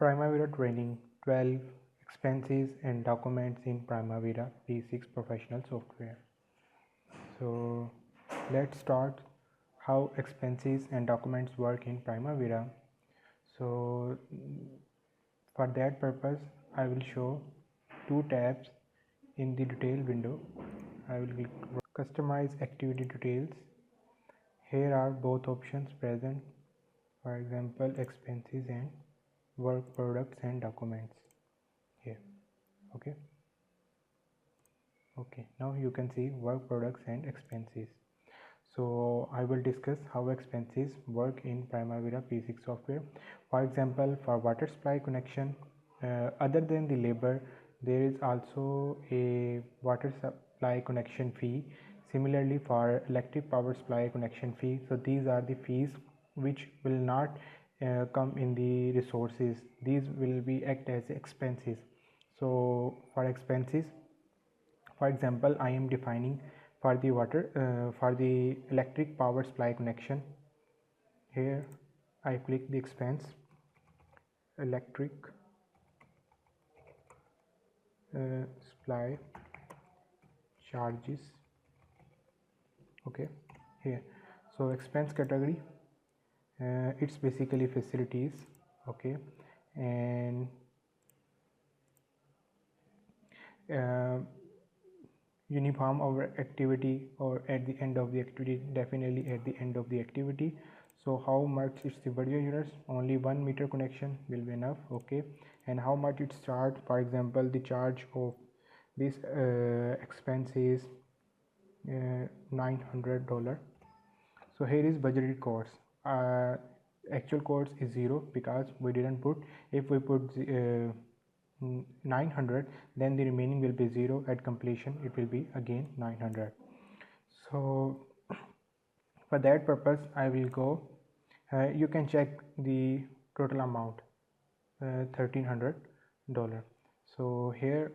Primavera Training 12 Expenses and Documents in Primavera P6 Professional Software. So let's start how expenses and documents work in Primavera. So for that purpose I will show two tabs in the detail window. I will click customize activity details. Here are both options present, for example expenses and work products and documents here. Okay, now you can see work products and expenses. So I will discuss how expenses work in Primavera P6 software. For example, for water supply connection, other than the labor, there is also a water supply connection fee. Similarly, for electric power supply connection fee, so these are the fees which will not come in the resources. These will be act as expenses. So for expenses, for example, I am defining for the for the electric power supply connection. Here I click the expense, electric supply charges. Okay, here, so expense category, it's basically facilities. Okay, and uniform over activity, or at the end of the activity, definitely at the end of the activity. So how much is the video units? Only 1 meter connection will be enough. Okay, and how much it's charged? For example, the charge of this expense is $900. So here is budgeted cost. Actual cost is 0 because we didn't put. If we put 900, then the remaining will be 0. At completion it will be again 900. So for that purpose I will go, you can check the total amount, $1300. So here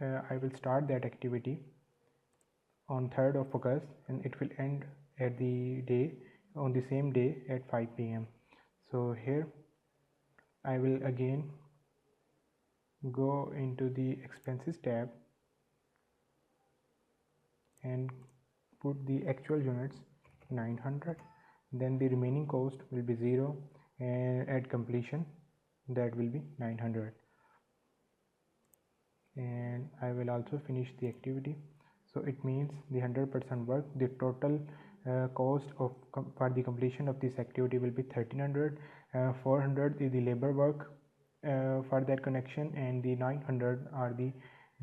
I will start that activity on 3rd of August and it will end at the day on the same day at 5 p.m. So here I will again go into the expenses tab and put the actual units 900, then the remaining cost will be 0, and at completion that will be 900, and I will also finish the activity. So it means the 100% work, the total cost of for the completion of this activity will be 1300. 400 is the labor work for that connection, and the 900 are the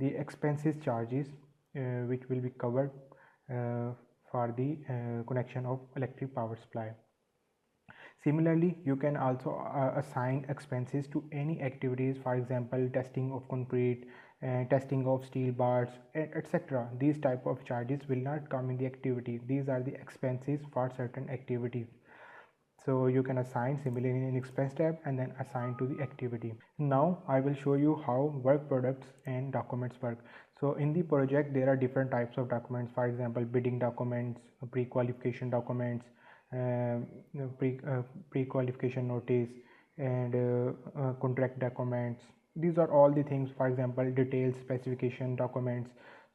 expenses charges which will be covered for the connection of electric power supply. Similarly, you can also assign expenses to any activities, for example testing of concrete, testing of steel bars, etc. These type of charges will not come in the activity. These are the expenses for certain activities. So you can assign similarly in expense tab and then assign to the activity. Now I will show you how work products and documents work. So in the project there are different types of documents, for example bidding documents, pre-qualification documents, pre-qualification notice, and contract documents. These are all the things, for example detailed specification documents,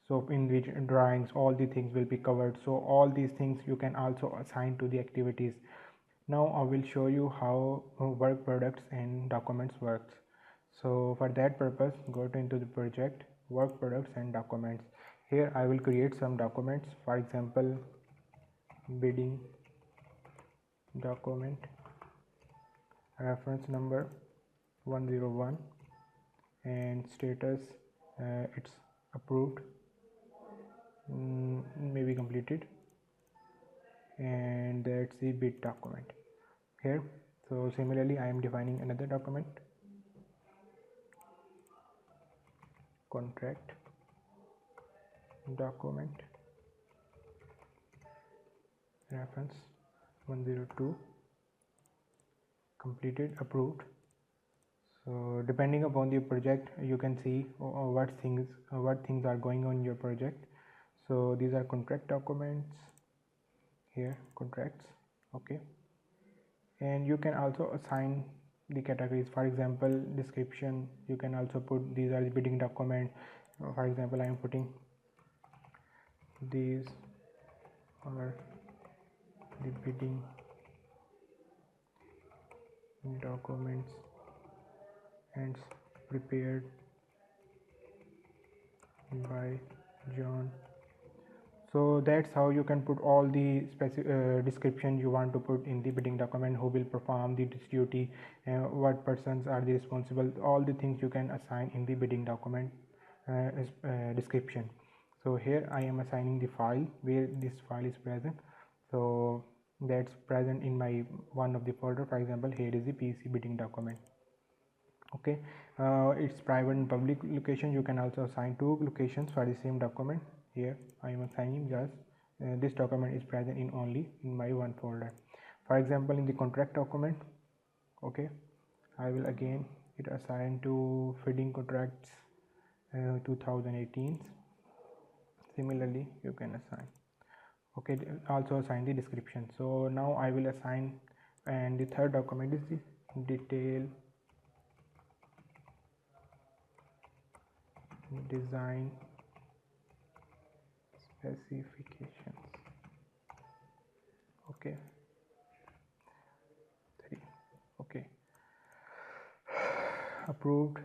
so in which drawings all the things will be covered. So all these things you can also assign to the activities. Now I will show you how work products and documents works. So for that purpose, go into the project, work products and documents. Here I will create some documents, for example bidding document, reference number 101, and status it's approved, maybe completed, and that's the bid document here. So similarly I am defining another document, contract document, reference 102, completed, approved. So depending upon the project you can see what things are going on in your project. So these are contract documents, here contracts. Okay, and you can also assign the categories. For example, description, you can also put these are the bidding document. For example, I am putting these are the bidding documents and prepared by John. So that's how you can put all the description you want to put in the bidding document, who will perform this duty, what persons are the responsible, all the things you can assign in the bidding document description. So here I am assigning the file where this file is present. So that's present in my one of the folder. For example, here is the PC bidding document. Okay, it's private and public location. You can also assign two locations for the same document. Here I am assigning just this document is present in only in my one folder. For example, in the contract document, okay, I will again it assign to feeding contracts 2018. Similarly, you can assign. Okay, also assign the description. So now I will assign, and the third document is the detail design specifications. Okay, 3. Okay, approved.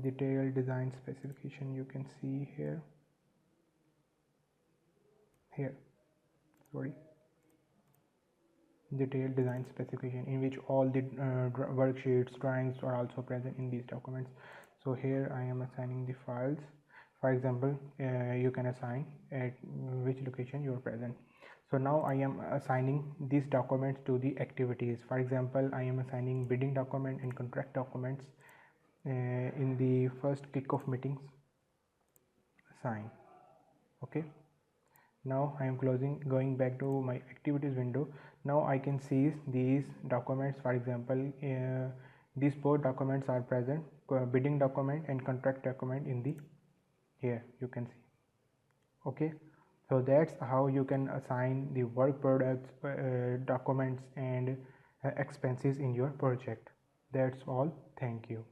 Detailed design specification, you can see here sorry, detailed design specification, in which all the worksheets, drawings are also present in these documents. So here I am assigning the files. For example, you can assign at which location you are present. So now I am assigning these documents to the activities. For example, I am assigning bidding document and contract documents in the first kickoff meetings. Assign. Okay, now I am going back to my activities window. Now I can see these documents. For example, these both documents are present, bidding document and contract document in the here you can see. Okay, so that's how you can assign the work products, documents and expenses in your project. That's all. Thank you.